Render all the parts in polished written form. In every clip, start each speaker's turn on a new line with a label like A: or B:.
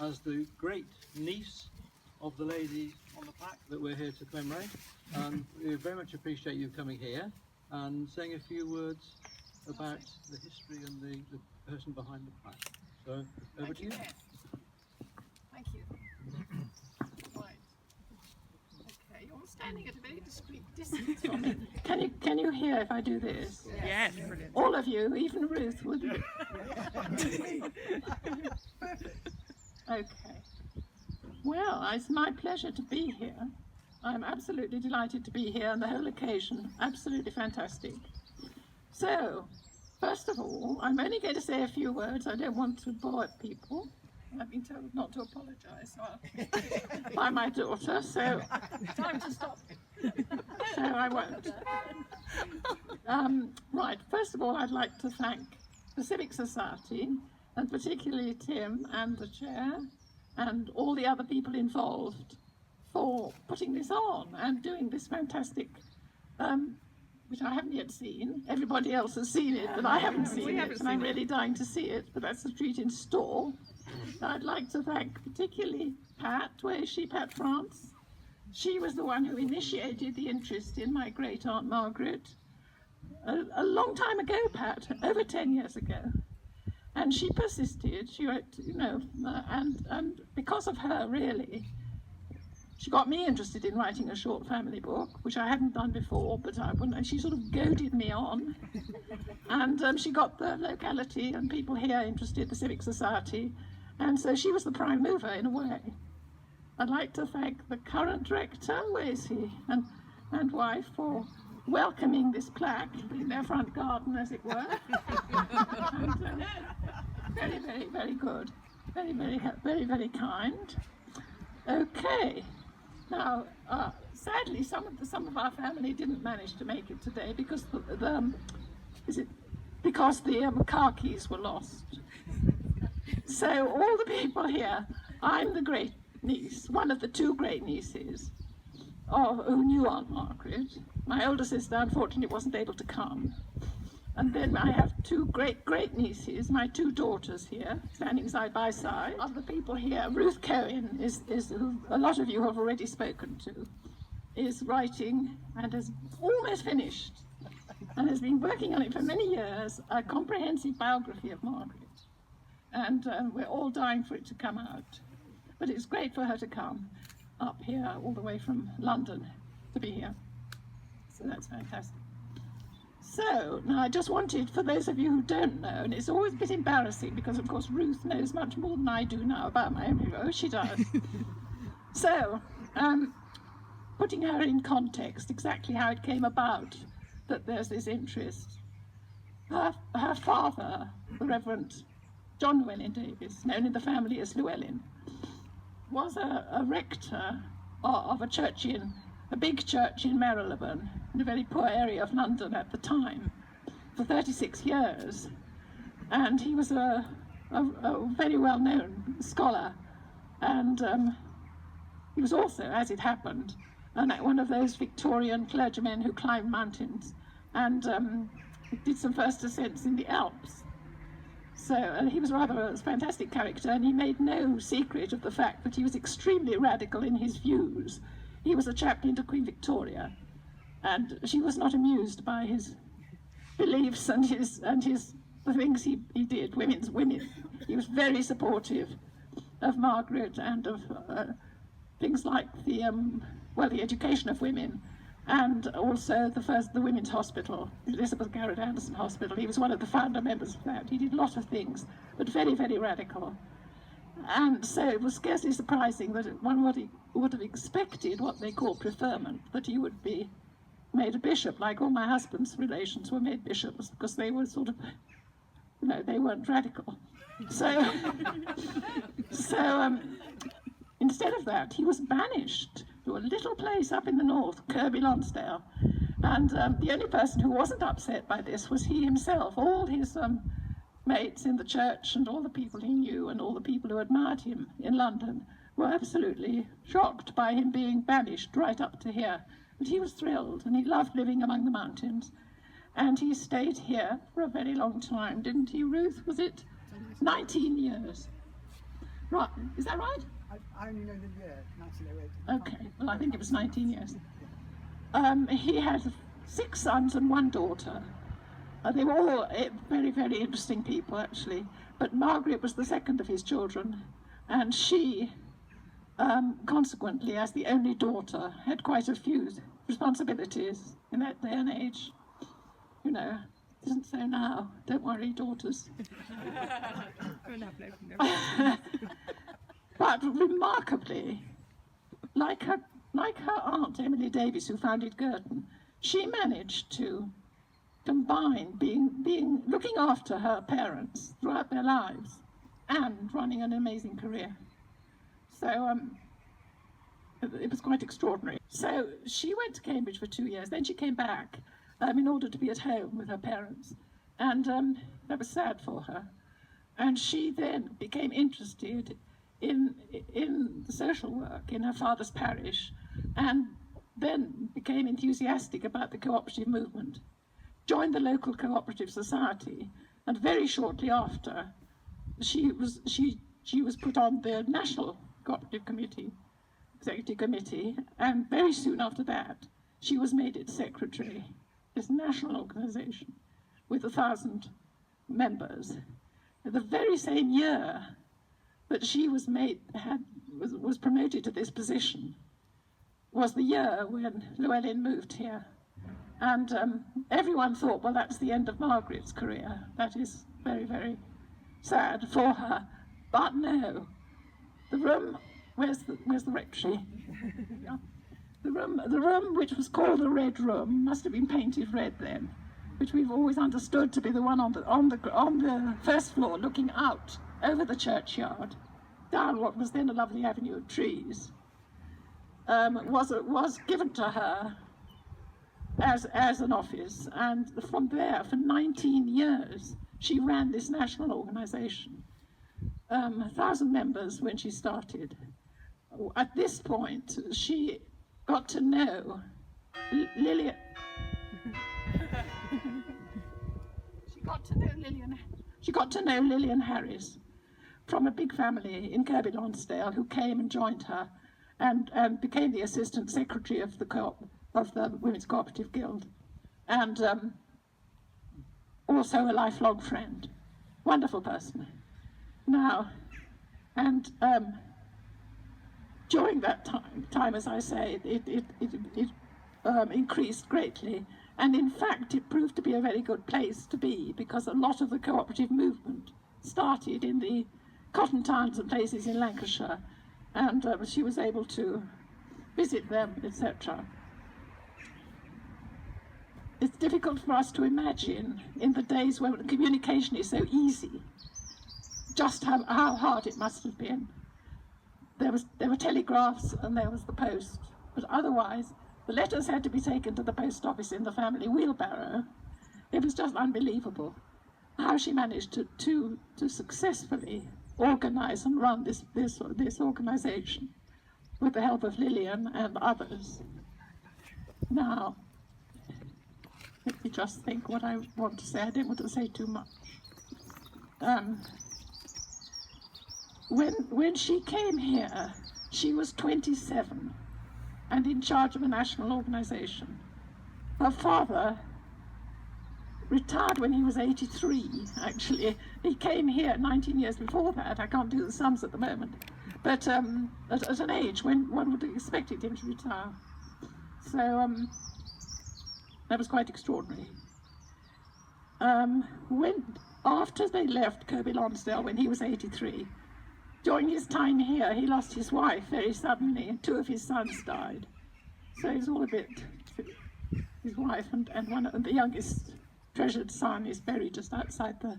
A: as the great niece of the lady on the plaque that we're here to commemorate. And we very much appreciate you coming here and saying a few words about the history and the person behind the plaque. So, over to you.
B: Thank you. Right. Okay, you're standing at a very discreet distance from me. Can you hear if I do this?
C: Yes. Brilliant.
B: All of you, even Ruth, would you? Okay. Well, it's my pleasure to be here. I'm absolutely delighted to be here, and the whole occasion absolutely fantastic. So, first of all, I'm only going to say a few words. I don't want to bore people. I've been told not to apologise by my daughter, so time to stop. So I won't. Right, first of all, I'd like to thank the Civic Society, and particularly Tim and the chair, and all the other people involved for putting this on and doing this fantastic, which I haven't yet seen. Everybody else has seen it, but I haven't seen it, and I'm really dying to see it, but that's the treat in store. I'd like to thank particularly Pat. Where is she? Pat France. She was the one who initiated the interest in my great aunt Margaret a long time ago, Pat, over 10 years ago. And she persisted. She wrote, and because of her, really, she got me interested in writing a short family book, which I hadn't done before, but and she sort of goaded me on. And she got the locality and people here interested, the Civic Society, and so she was the prime mover in a way. I'd like to thank the current director, where is he, and wife for welcoming this plaque in their front garden, as it were. And, very, very, very good. Very, very, very, very kind. Okay. Now, sadly, some of our family didn't manage to make it today because the car keys were lost. So all the people here, I'm the great niece, one of the two great nieces who knew Aunt Margaret. My older sister, unfortunately, wasn't able to come. And then I have two great nieces, my two daughters here, standing side by side. Of the people here, Ruth Cohen is who a lot of you have already spoken to, is writing and has almost finished, and has been working on it for many years, a comprehensive biography of Margaret. And we're all dying for it to come out. But it's great for her to come up here all the way from London to be here. So that's fantastic. So, now I just wanted, for those of you who don't know, and it's always a bit embarrassing because, of course, Ruth knows much more than I do now about my own hero. She does. So, putting her in context, exactly how it came about that there's this interest. Her father, the Reverend John Llewelyn Davies, known in the family as Llewelyn, was a rector of a big church in Marylebone, in a very poor area of London at the time, for 36 years. And he was a very well-known scholar. And he was also, as it happened, one of those Victorian clergymen who climbed mountains and did some first ascents in the Alps. So he was rather a fantastic character, and he made no secret of the fact that he was extremely radical in his views. He was a chaplain to Queen Victoria, and she was not amused by his beliefs and the things he did, women. He was very supportive of Margaret and of things like the education of women, and also the women's hospital, Elizabeth Garrett Anderson Hospital. He was one of the founder members of that. He did a lot of things, but very, very radical. And so it was scarcely surprising that one would have expected what they call preferment, that he would be made a bishop, like all my husband's relations were made bishops, because they were sort of, they weren't radical. So, instead of that, he was banished to a little place up in the north, Kirby Lonsdale. And the only person who wasn't upset by this was he himself. All his mates in the church and all the people he knew and all the people who admired him in London were absolutely shocked by him being banished right up to here. But he was thrilled, and he loved living among the mountains. And he stayed here for a very long time, didn't he, Ruth? Was it 19 years? Right, is that right?
C: I only know the year, 1908.
B: Okay, well I think it was 19 years. He had 6 sons and 1 daughter. They were all very, very interesting people actually, but Margaret was the second of his children, and she, consequently, as the only daughter, had quite a few responsibilities in that day and age. You know, it isn't so now. Don't worry, daughters. But remarkably, like her aunt Emily Davies, who founded Girton, she managed to combine looking after her parents throughout their lives and running an amazing career. So it was quite extraordinary. So she went to Cambridge for 2 years, then she came back in order to be at home with her parents, and that was sad for her. And she then became interested in the social work in her father's parish, and then became enthusiastic about the cooperative movement, joined the local cooperative society, and very shortly after she was put on the national cooperative committee, executive committee, and very soon after that she was made its secretary, this national organization with 1,000 members. The very same year that she was promoted to this position was the year when Llewelyn moved here. And everyone thought, well, that's the end of Margaret's career. That is very, very sad for her. But no, the room, where's the rectory? Yeah. The room which was called the Red Room must have been painted red then, which we've always understood to be the one on the first floor, looking out over the churchyard, down what was then a lovely avenue of trees, was given to her as an office, and from there, for 19 years, she ran this national organisation. 1,000 members when she started. At this point, she got to know Lillian. She got to know Lillian Harris from a big family in Kirby Lonsdale who came and joined her and became the assistant secretary of the Women's Cooperative Guild, and also a lifelong friend. Wonderful person. Now, and during that time, as I say, it increased greatly, and in fact it proved to be a very good place to be, because a lot of the cooperative movement started in the cotton towns and places in Lancashire, and she was able to visit them, etc. It's difficult for us to imagine, in the days when communication is so easy, just how hard it must have been. There were telegraphs and there was the post, but otherwise the letters had to be taken to the post office in the family wheelbarrow. It was just unbelievable how she managed to successfully organise and run this organisation with the help of Lillian and others. Now, let me just think what I want to say. I don't want to say too much. When she came here, she was 27 and in charge of a national organisation. Her father retired when he was 83, actually. He came here 19 years before that. I can't do the sums at the moment. But at an age when one would have expected him to retire. So that was quite extraordinary. After they left Kirby Lonsdale when he was 83, during his time here, he lost his wife very suddenly, and 2 of his sons died. So he's all a bit, his wife and the youngest treasured son is buried just outside the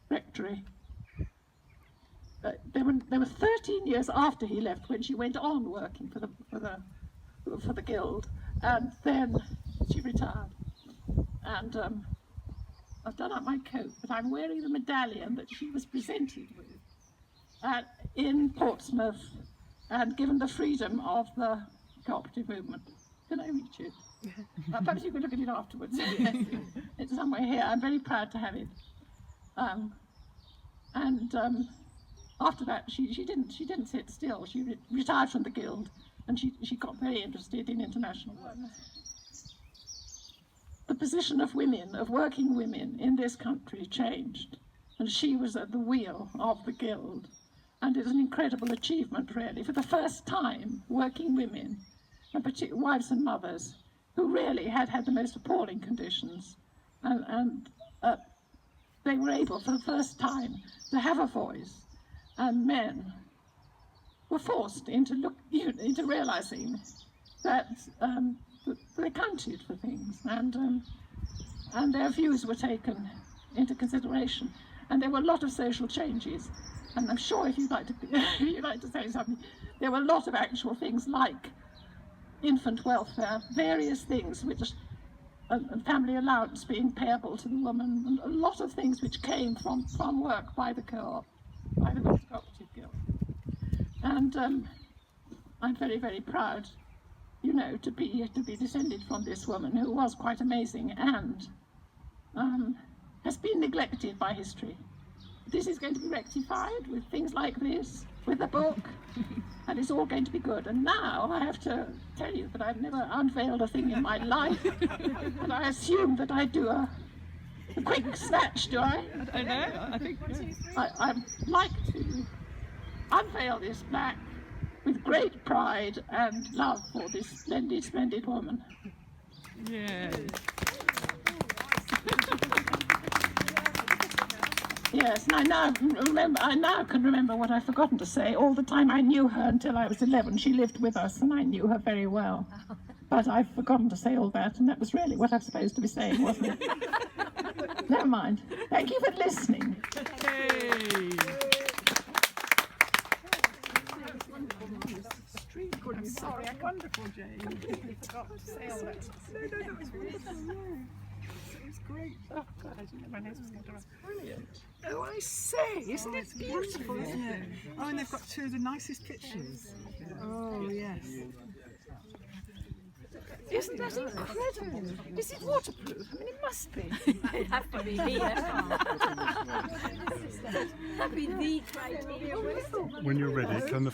B: rectory. There were 13 years after he left when she went on working for the guild, and then she retired. And I've done up my coat, but I'm wearing the medallion that she was presented with in Portsmouth and given the freedom of the cooperative movement. Can I reach it? Perhaps you could look at it afterwards. It's somewhere here. I'm very proud to have it. after that, she didn't sit still. She retired from the guild, and she got very interested in international work. The position of women, of working women in this country, changed, and she was at the wheel of the guild. And it was an incredible achievement, really. For the first time, working women, and particularly wives and mothers, who really had the most appalling conditions, and they were able, for the first time, to have a voice. And men were forced into realizing that they counted for things, and their views were taken into consideration. And there were a lot of social changes. And I'm sure if you'd like to say something, there were a lot of actual things like infant welfare, various things which, and family allowance being payable to the woman, and a lot of things which came from work by the co-op, by the Women's Cooperative Guild. And I'm very, very proud, you know, to be descended from this woman who was quite amazing and has been neglected by history. This is going to be rectified with things like this, with a book, and it's all going to be good. And now I have to tell you that I've never unveiled a thing in my life, and I assume that I do a quick snatch, do I?
D: I don't know, I think...
B: I'd like to unveil this plaque with great pride and love for this splendid, splendid woman.
D: Yeah.
B: Yes, and I now can remember what I've forgotten to say. All the time I knew her until I was 11. She lived with us and I knew her very well. But I've forgotten to say all that, and that was really what I'm supposed to be saying, wasn't it? Never mind. Thank you for listening.
D: Hey.
C: I'm sorry, wonderful, Jane. Completely forgot to say all that. No, that was wonderful. It was great.
B: Oh God, I didn't know my nose was going to run.
C: Brilliant. Oh, I say, isn't it beautiful, isn't it? Oh, and they've got two of the nicest pictures. Oh, yes.
B: Isn't that incredible? Is it waterproof? I mean, it must be.
E: It'd have to be here. That'd be the criteria.
F: When you're ready, can the